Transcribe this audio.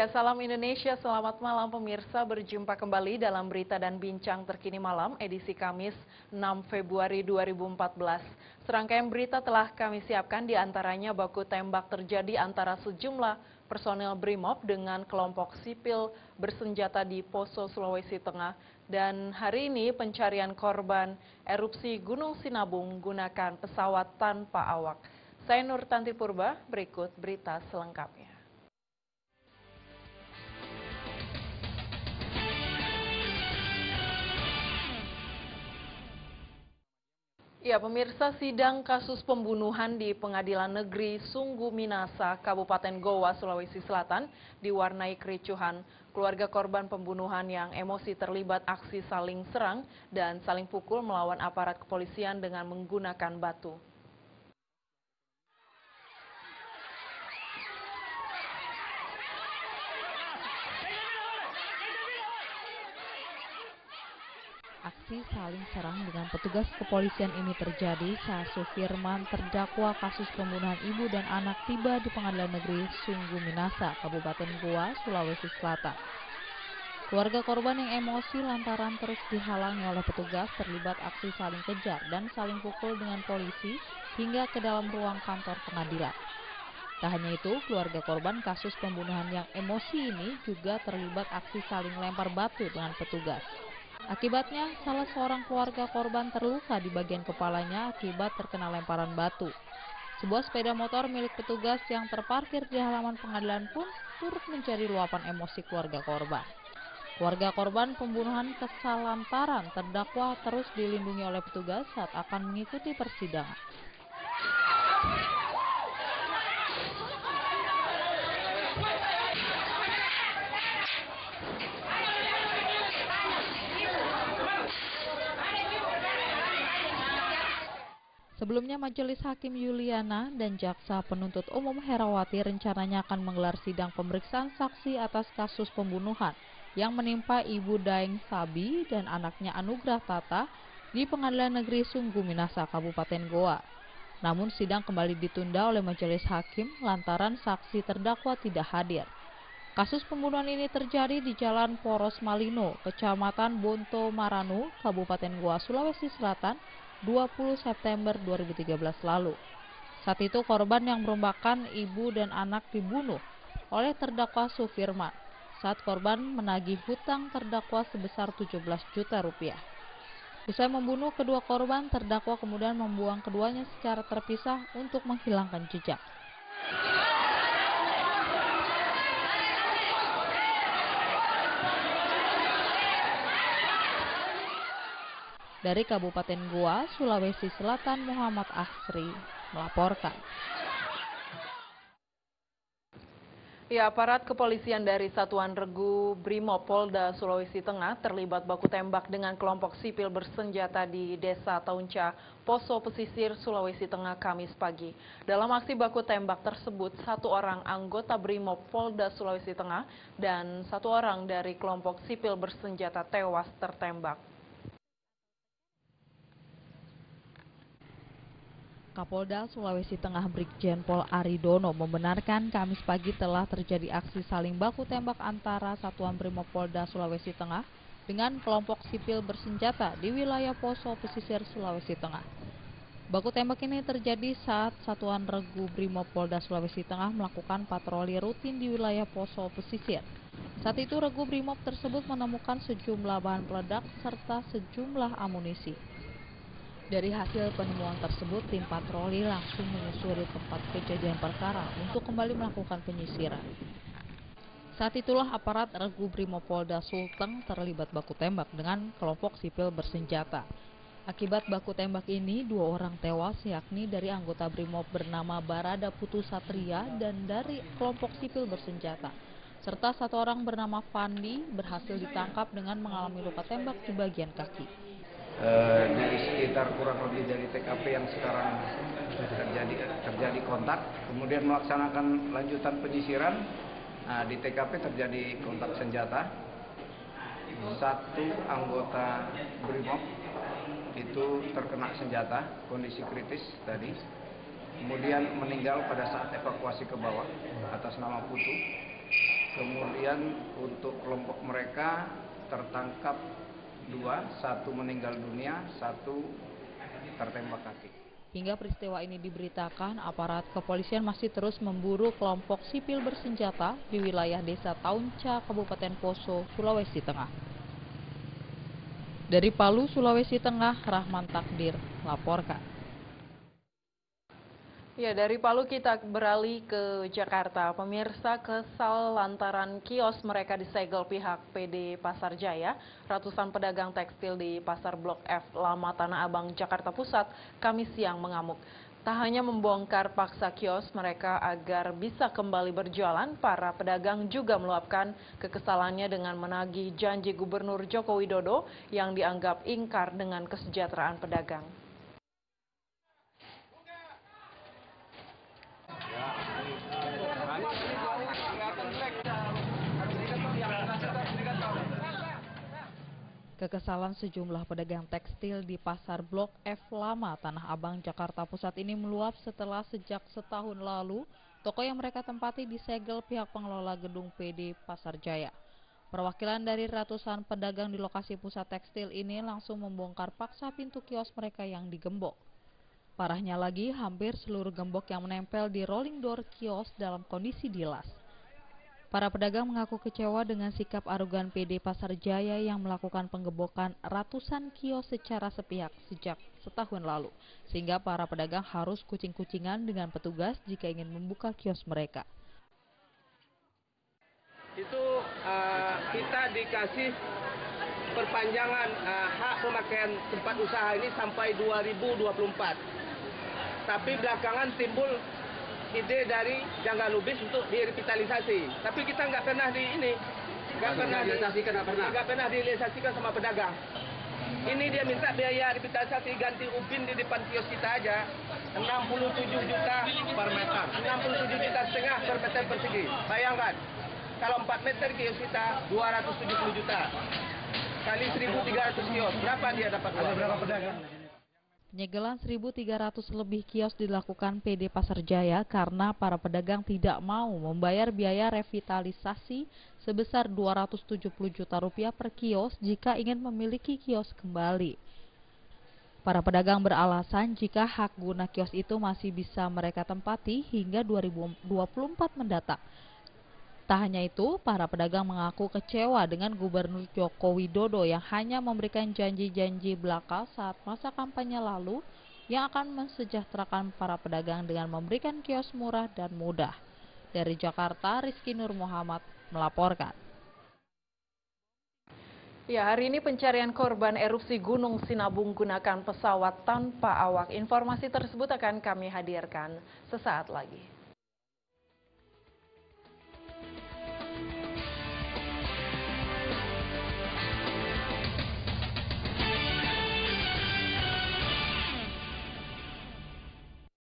Ya, salam Indonesia, selamat malam pemirsa. Berjumpa kembali dalam berita dan bincang terkini malam, edisi Kamis 6 Februari 2014. Serangkaian berita telah kami siapkan, diantaranya baku tembak terjadi antara sejumlah personel BRIMOB dengan kelompok sipil bersenjata di Poso, Sulawesi Tengah. Dan hari ini pencarian korban erupsi Gunung Sinabung menggunakan pesawat tanpa awak. Saya Nur Tanti Purba, berikut berita selengkapnya. Ya, pemirsa, sidang kasus pembunuhan di Pengadilan Negeri Sungguh Minasa, Kabupaten Goa, Sulawesi Selatan, diwarnai kericuhan. Keluarga korban pembunuhan yang emosi terlibat aksi saling serang dan saling pukul melawan aparat kepolisian dengan menggunakan batu. Aksi saling serang dengan petugas kepolisian ini terjadi saat Sufirman, terdakwa kasus pembunuhan ibu dan anak, tiba di Pengadilan Negeri Sungguh Minasa, Kabupaten Goa, Sulawesi Selatan. Keluarga korban yang emosi lantaran terus dihalangi oleh petugas terlibat aksi saling kejar dan saling pukul dengan polisi hingga ke dalam ruang kantor pengadilan. Tak hanya itu, keluarga korban kasus pembunuhan yang emosi ini juga terlibat aksi saling lempar batu dengan petugas. Akibatnya, salah seorang keluarga korban terluka di bagian kepalanya akibat terkena lemparan batu. Sebuah sepeda motor milik petugas yang terparkir di halaman pengadilan pun turut menjadi luapan emosi keluarga korban. Keluarga korban pembunuhan kesal lantaran terdakwa terus dilindungi oleh petugas saat akan mengikuti persidangan. Sebelumnya, Majelis Hakim Yuliana dan Jaksa Penuntut Umum Herawati rencananya akan menggelar sidang pemeriksaan saksi atas kasus pembunuhan yang menimpa Ibu Daeng Sabi dan anaknya Anugrah Tata di Pengadilan Negeri Sungguh Minasa, Kabupaten Goa. Namun sidang kembali ditunda oleh Majelis Hakim lantaran saksi terdakwa tidak hadir. Kasus pembunuhan ini terjadi di Jalan Poros Malino, Kecamatan Bonto Maranu, Kabupaten Goa, Sulawesi Selatan, 20 September 2013 lalu. Saat itu korban yang merupakan ibu dan anak dibunuh oleh terdakwa Sufirman saat korban menagih hutang terdakwa sebesar 17 juta rupiah. Usai membunuh kedua korban, terdakwa kemudian membuang keduanya secara terpisah untuk menghilangkan jejak. Dari Kabupaten Goa, Sulawesi Selatan, Muhammad Asri melaporkan. Ya, aparat kepolisian dari Satuan Regu BRIMOB Polda Sulawesi Tengah terlibat baku tembak dengan kelompok sipil bersenjata di Desa Taunca, Poso Pesisir, Sulawesi Tengah, Kamis pagi. Dalam aksi baku tembak tersebut, 1 orang anggota BRIMOB Polda Sulawesi Tengah dan 1 orang dari kelompok sipil bersenjata tewas tertembak. Kapolda Sulawesi Tengah Brigjen Pol Aridono membenarkan Kamis pagi telah terjadi aksi saling baku tembak antara Satuan Brimob Polda Sulawesi Tengah dengan kelompok sipil bersenjata di wilayah Poso Pesisir, Sulawesi Tengah. Baku tembak ini terjadi saat Satuan Regu Brimob Polda Sulawesi Tengah melakukan patroli rutin di wilayah Poso Pesisir. Saat itu Regu Brimob tersebut menemukan sejumlah bahan peledak serta sejumlah amunisi. Dari hasil penemuan tersebut, tim patroli langsung menyusuri tempat kejadian perkara untuk kembali melakukan penyisiran. Saat itulah aparat Regu Brimob Polda Sulteng terlibat baku tembak dengan kelompok sipil bersenjata. Akibat baku tembak ini, 2 orang tewas, yakni dari anggota Brimob bernama Barada Putu Satria dan dari kelompok sipil bersenjata, serta 1 orang bernama Fandi berhasil ditangkap dengan mengalami luka tembak di bagian kaki. Di sekitar kurang lebih dari TKP yang sekarang terjadi kontak, kemudian melaksanakan lanjutan penyisiran. Nah, di TKP terjadi kontak senjata. 1 anggota BRIMOB itu terkena senjata, kondisi kritis tadi, kemudian meninggal pada saat evakuasi ke bawah atas nama Putu. Kemudian untuk kelompok mereka tertangkap 2, 1 meninggal dunia, 1 tertembak kaki. Hingga peristiwa ini diberitakan, aparat kepolisian masih terus memburu kelompok sipil bersenjata di wilayah Desa Taunca, Kabupaten Poso, Sulawesi Tengah. Dari Palu, Sulawesi Tengah, Rahman Takdir laporkan. Ya, dari Palu kita beralih ke Jakarta. Pemirsa kesal lantaran kios mereka disegel pihak PD Pasar Jaya. Ratusan pedagang tekstil di Pasar Blok F Lama Tanah Abang, Jakarta Pusat, Kamis siang mengamuk. Tak hanya membongkar paksa kios mereka agar bisa kembali berjualan, para pedagang juga meluapkan kekesalannya dengan menagih janji Gubernur Joko Widodo yang dianggap ingkar dengan kesejahteraan pedagang. Kekesalan sejumlah pedagang tekstil di Pasar Blok F Lama Tanah Abang, Jakarta Pusat ini meluap setelah sejak setahun lalu toko yang mereka tempati disegel pihak pengelola gedung PD Pasar Jaya. Perwakilan dari ratusan pedagang di lokasi pusat tekstil ini langsung membongkar paksa pintu kios mereka yang digembok. Parahnya lagi, hampir seluruh gembok yang menempel di rolling door kios dalam kondisi dilas. Para pedagang mengaku kecewa dengan sikap arogan PD Pasar Jaya yang melakukan penggebokan ratusan kios secara sepihak sejak setahun lalu, sehingga para pedagang harus kucing-kucingan dengan petugas jika ingin membuka kios mereka. Itu kita dikasih perpanjangan hak pemakaian tempat usaha ini sampai 2024. Tapi belakangan timbul ide dari Jangga Lubis untuk direvitalisasi, tapi kita nggak pernah direalisasikan sama pedagang. Ini dia minta biaya revitalisasi ganti ubin di depan kios kita aja 67 juta per meter, 67 juta setengah per meter persegi. Bayangkan, kalau 4 meter kios kita 270 juta kali 1.300 kios, berapa dia dapat? Ada berapa pedagang? Penyegelan 1.300 lebih kios dilakukan PD Pasar Jaya karena para pedagang tidak mau membayar biaya revitalisasi sebesar 270 juta rupiah per kios jika ingin memiliki kios kembali. Para pedagang beralasan jika hak guna kios itu masih bisa mereka tempati hingga 2024 mendatang. Tak hanya itu, para pedagang mengaku kecewa dengan Gubernur Joko Widodo yang hanya memberikan janji-janji belaka saat masa kampanye lalu yang akan mensejahterakan para pedagang dengan memberikan kios murah dan mudah. Dari Jakarta, Rizky Nur Muhammad melaporkan. Ya, hari ini pencarian korban erupsi Gunung Sinabung menggunakan pesawat tanpa awak. Informasi tersebut akan kami hadirkan sesaat lagi.